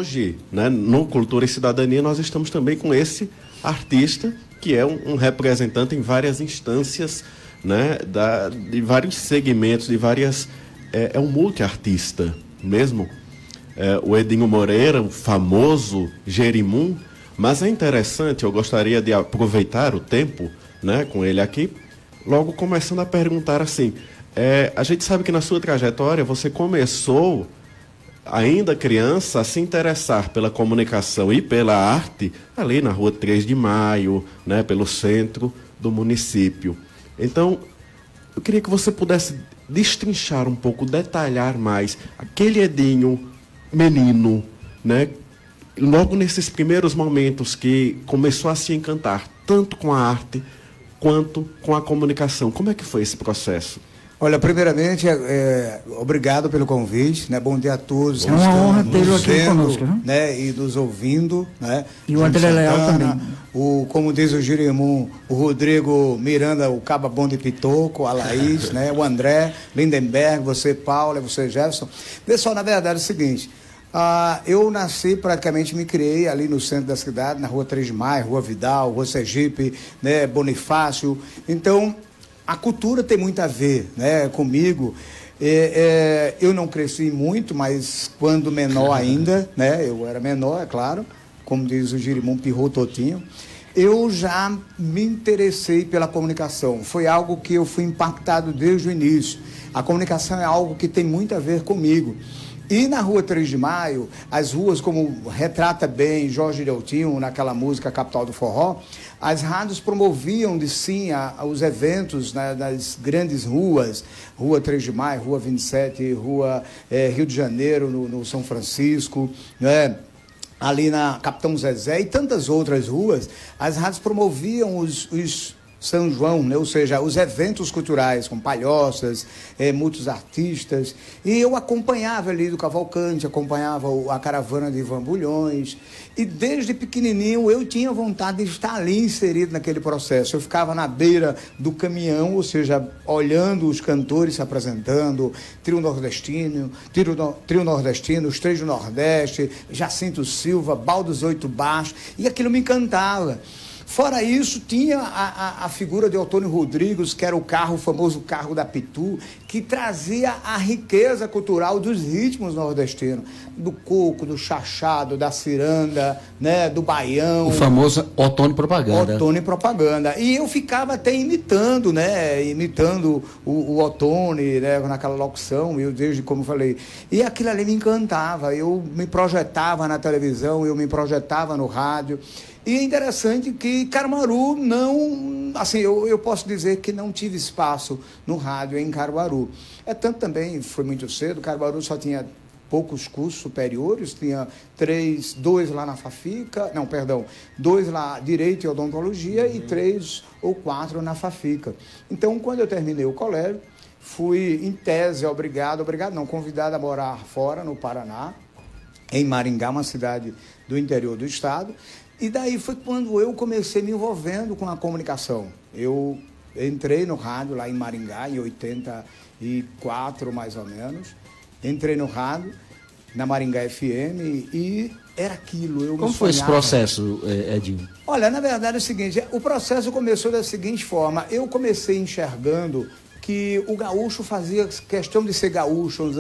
hoje, né, no Cultura e Cidadania, nós estamos também com esse artista, que é um representante em várias instâncias, né, de vários segmentos, de várias... É um multiartista mesmo. O Edinho Moreira, o famoso Jerimum. Mas é interessante, eu gostaria de aproveitar o tempo, né, com ele aqui, logo começando a perguntar assim, a gente sabe que na sua trajetória você começou, ainda criança, a se interessar pela comunicação e pela arte ali na Rua 3 de Maio, né, pelo centro do município. Então, eu queria que você pudesse destrinchar um pouco, detalhar mais aquele Edinho menino, né, logo nesses primeiros momentos que começou a se encantar tanto com a arte quanto com a comunicação. Como é que foi esse processo? Olha, primeiramente, obrigado pelo convite, né? Bom dia a todos. É uma honra tê-lo aqui conosco, né? E nos ouvindo, né? E o André Leal também. Como diz o Jerimum, o Rodrigo Miranda, o Caba Bom de Pitoco, a Laís, né? O André Lindenberg, você, Paula, você, Jefferson. Pessoal, na verdade é o seguinte, eu nasci, praticamente me criei ali no centro da cidade, na Rua 3 de Maio, Rua Vidal, Rua Sergipe, né? Bonifácio. Então, a cultura tem muito a ver, né, comigo. Eu não cresci muito, mas quando menor ainda, né, eu era menor, é claro, como diz o Jerimum, pirrou totinho, eu já me interessei pela comunicação. Foi algo que eu fui impactado desde o início. A comunicação é algo que tem muito a ver comigo. E na Rua 3 de Maio, as ruas, como retrata bem Jorge Deltinho, naquela música Capital do Forró, as rádios promoviam de sim os eventos, né, das grandes ruas, Rua 3 de Maio, Rua 27, Rua Rio de Janeiro, no São Francisco, né? Ali na Capitão Zezé e tantas outras ruas, as rádios promoviam os São João, né? Ou seja, os eventos culturais, com palhoças, muitos artistas, e eu acompanhava ali do Cavalcante, acompanhava a caravana de Ivan Bulhões, e desde pequenininho eu tinha vontade de estar ali inserido naquele processo. Eu ficava na beira do caminhão, ou seja, olhando os cantores se apresentando, Trio Nordestino, os Três do Nordeste, Jacinto Silva, Baldos Oito Baixos, e aquilo me encantava. Fora isso, tinha a figura de Otônio Rodrigues, que era o famoso carro da Pitu, que trazia a riqueza cultural dos ritmos nordestinos, do coco, do chachado, da ciranda, né, do baião. O famoso Otônio Propaganda. Otônio Propaganda. E eu ficava até imitando, né, o Otônio, né, naquela locução, eu desde como falei. E aquilo ali me encantava, eu me projetava na televisão, eu me projetava no rádio. E é interessante que Caruaru não... Assim, eu posso dizer que não tive espaço no rádio em Caruaru. Tanto também, foi muito cedo, Caruaru só tinha poucos cursos superiores, tinha 2 lá na Fafica, dois lá, Direito e Odontologia, e 3 ou 4 na Fafica. Então, quando eu terminei o colégio, fui, em tese, convidado a morar fora, no Paraná, em Maringá, uma cidade do interior do estado. E daí foi quando eu comecei me envolvendo com a comunicação. Eu entrei no rádio lá em Maringá, em 84, mais ou menos. Entrei no rádio, na Maringá FM, e era aquilo. Como foi esse processo, Edinho? Olha, na verdade é o seguinte, o processo começou da seguinte forma. Eu comecei enxergando que o gaúcho fazia questão de ser gaúcho,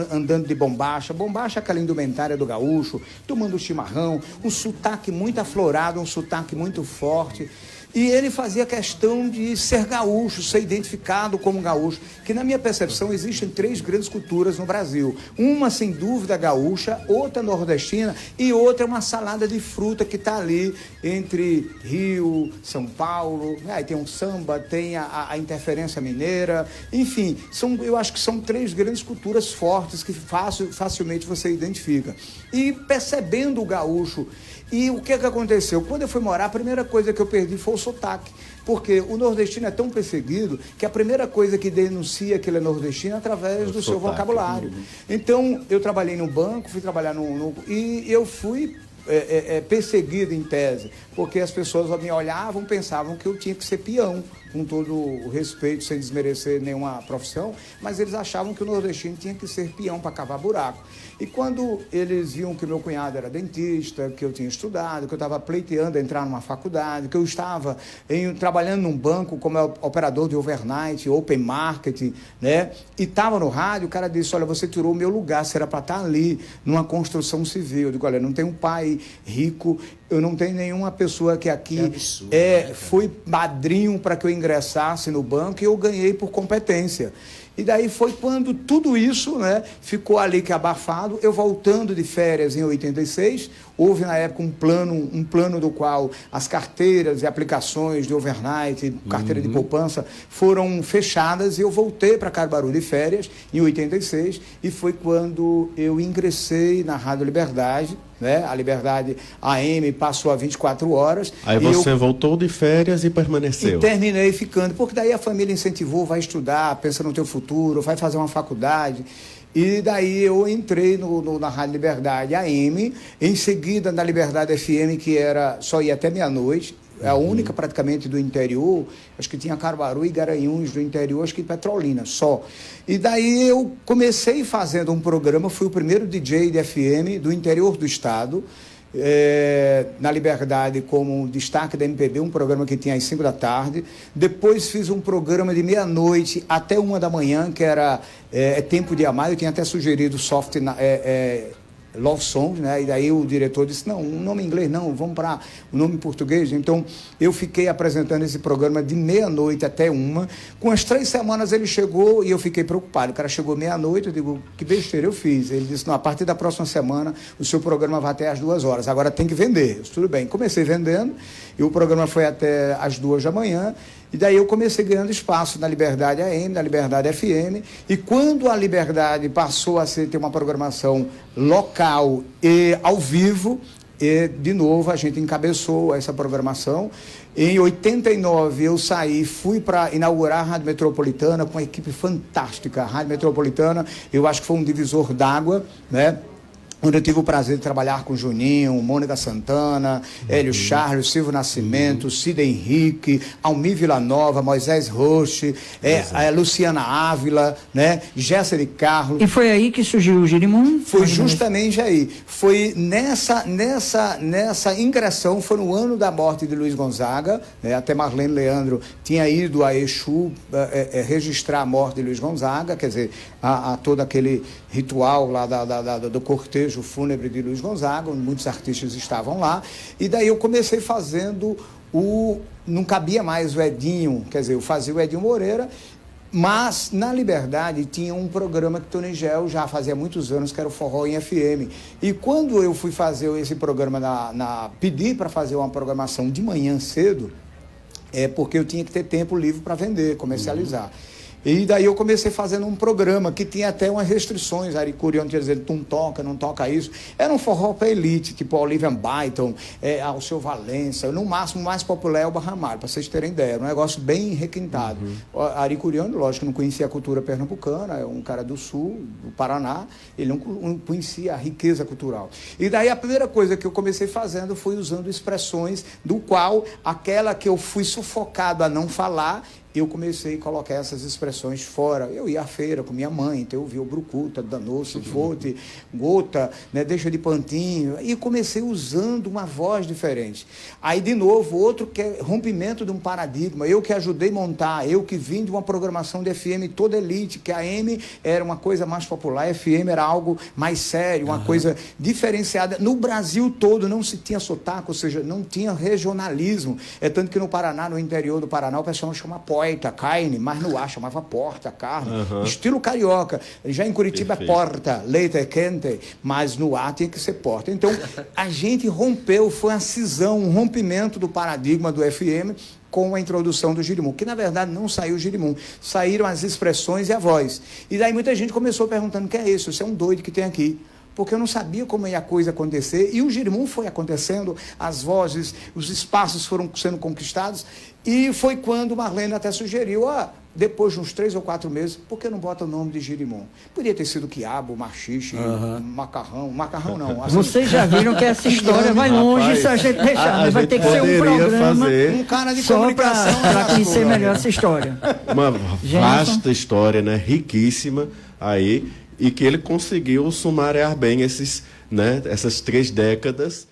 andando de bombacha. Bombacha é aquela indumentária do gaúcho, tomando chimarrão, um sotaque muito aflorado, um sotaque muito forte. E ele fazia questão de ser gaúcho, ser identificado como gaúcho, que na minha percepção existem 3 grandes culturas no Brasil. Uma, sem dúvida, gaúcha, outra nordestina e outra uma salada de fruta que está ali entre Rio, São Paulo, aí tem um samba, tem a interferência mineira, enfim, eu acho que são 3 grandes culturas fortes que facilmente você identifica. E percebendo o gaúcho, e o que aconteceu? Quando eu fui morar, a primeira coisa que eu perdi foi o sotaque. Porque o nordestino é tão perseguido que a primeira coisa que denuncia que ele é nordestino é através do seu vocabulário. Então, eu trabalhei no banco, fui trabalhar e eu fui perseguido em tese, porque as pessoas me olhavam, pensavam que eu tinha que ser peão, com todo o respeito, sem desmerecer nenhuma profissão, mas eles achavam que o nordestino tinha que ser peão para cavar buraco. E quando eles viam que meu cunhado era dentista, que eu tinha estudado, que eu estava pleiteando entrar numa faculdade, que eu estava trabalhando num banco como operador de overnight, open market, né? E estava no rádio, o cara disse, olha, você tirou o meu lugar, você era para estar ali, numa construção civil. Eu digo, olha, não tenho um pai rico, eu não tenho nenhuma pessoa que aqui absurdo, né, foi padrinho para que eu ingressasse no banco, e eu ganhei por competência. E daí foi quando tudo isso, né, ficou ali que abafado. Eu voltando de férias em 86, houve na época um plano do qual as carteiras e aplicações de overnight, carteira de poupança, foram fechadas, e eu voltei para Caruaru de férias em 86, e foi quando eu ingressei na Rádio Liberdade, né? A Liberdade AM passou a 24 horas. Aí você voltou de férias e permaneceu. E terminei ficando, porque daí a família incentivou, vai estudar, pensa no teu futuro, vai fazer uma faculdade. E daí eu entrei na Rádio Liberdade AM, em seguida na Liberdade FM, que só ia até meia-noite, é a única praticamente do interior, acho que tinha Caruaru e Garanhuns do interior, acho que Petrolina, só. E daí eu comecei fazendo um programa, fui o primeiro DJ de FM do interior do estado, na Liberdade, como destaque da MPB, um programa que tinha às 5 da tarde. Depois fiz um programa de meia-noite até 1 da manhã, que era Tempo de Amar. Eu tinha até sugerido soft Love Songs, né? E daí o diretor disse, não, um nome em inglês não, vamos para o nome em português. Então eu fiquei apresentando esse programa de meia-noite até 1. Com as 3 semanas ele chegou e eu fiquei preocupado. O cara chegou meia-noite, eu digo, que besteira eu fiz. Ele disse, não, a partir da próxima semana o seu programa vai até às 2 horas, agora tem que vender. Eu disse, tudo bem. Comecei vendendo e o programa foi até às 2 da manhã. E daí eu comecei ganhando espaço na Liberdade AM, na Liberdade FM, e quando a Liberdade passou a ter uma programação local e ao vivo, e de novo a gente encabeçou essa programação. Em 89 eu saí, fui para inaugurar a Rádio Metropolitana com uma equipe fantástica. A Rádio Metropolitana, eu acho que foi um divisor d'água, né? Onde eu tive o prazer de trabalhar com Juninho, Mônica Santana, Hélio Charles, Silvio Nascimento, Cida Henrique, Almir Villanova, Moisés Roche, Luciana Ávila, né? Jéssica de Carlos. E foi aí que surgiu o Girimum? Foi justamente aí. Foi nessa ingressão, foi no ano da morte de Luiz Gonzaga, né? Até Marlene Leandro tinha ido a Exu registrar a morte de Luiz Gonzaga, quer dizer, a todo aquele ritual lá do cortejo fúnebre de Luiz Gonzaga, onde muitos artistas estavam lá, e daí eu comecei fazendo não cabia mais o Edinho, quer dizer, eu fazia o Edinho Moreira, mas na Liberdade tinha um programa que Tony Gel já fazia muitos anos, que era o Forró em FM, e quando eu fui fazer esse programa, pedi para fazer uma programação de manhã cedo, porque eu tinha que ter tempo livre para vender, comercializar. E daí eu comecei fazendo um programa que tinha até umas restrições. Ari Curiano tinha dizendo, não toca isso. Era um forró para elite, tipo Olivia Byton, Alceu Valença. No máximo, o mais popular é o Barramalho, para vocês terem ideia. Era um negócio bem requintado. Ari Curiano, lógico, não conhecia a cultura pernambucana, é um cara do sul, do Paraná. Ele não conhecia a riqueza cultural. E daí a primeira coisa que eu comecei fazendo foi usando expressões do qual aquela que eu fui sufocado a não falar, eu comecei a colocar essas expressões fora. Eu ia à feira com minha mãe, então eu via o brucuta, danoso, fote, gota, né, deixa de pantinho, e comecei usando uma voz diferente. Aí, de novo, outro que é rompimento de um paradigma. Eu que ajudei a montar, eu que vim de uma programação de FM toda elite, que a AM era uma coisa mais popular, a FM era algo mais sério, uma coisa diferenciada. No Brasil todo não se tinha sotaque, ou seja, não tinha regionalismo. É tanto que no Paraná, no interior do Paraná, o pessoal chama poeta, carne, mas no ar chamava porta, carne, estilo carioca. Já em Curitiba é porta, leite é quente, mas no ar tinha que ser porta. Então, a gente rompeu, foi uma cisão, um rompimento do paradigma do FM com a introdução do Girimum, que na verdade não saiu o Girimum, saíram as expressões e a voz. E daí muita gente começou perguntando, o que é isso? Você é um doido que tem aqui. porque eu não sabia como ia a coisa acontecer, e o Girimum foi acontecendo, as vozes, os espaços foram sendo conquistados, e foi quando Marlene até sugeriu, depois de uns 3 ou 4 meses, por que não bota o nome de Girimum? Podia ter sido quiabo, machixe, macarrão não. Assim, Vocês já viram que essa história vai Rapaz, longe se a gente deixar, a né? Vai gente ter que ser um poderia programa fazer um cara de só comunicação. para conhecer melhor essa história. Uma Gerson. vasta história, né? Riquíssima aí, e que ele conseguiu sumariar bem essas 3 décadas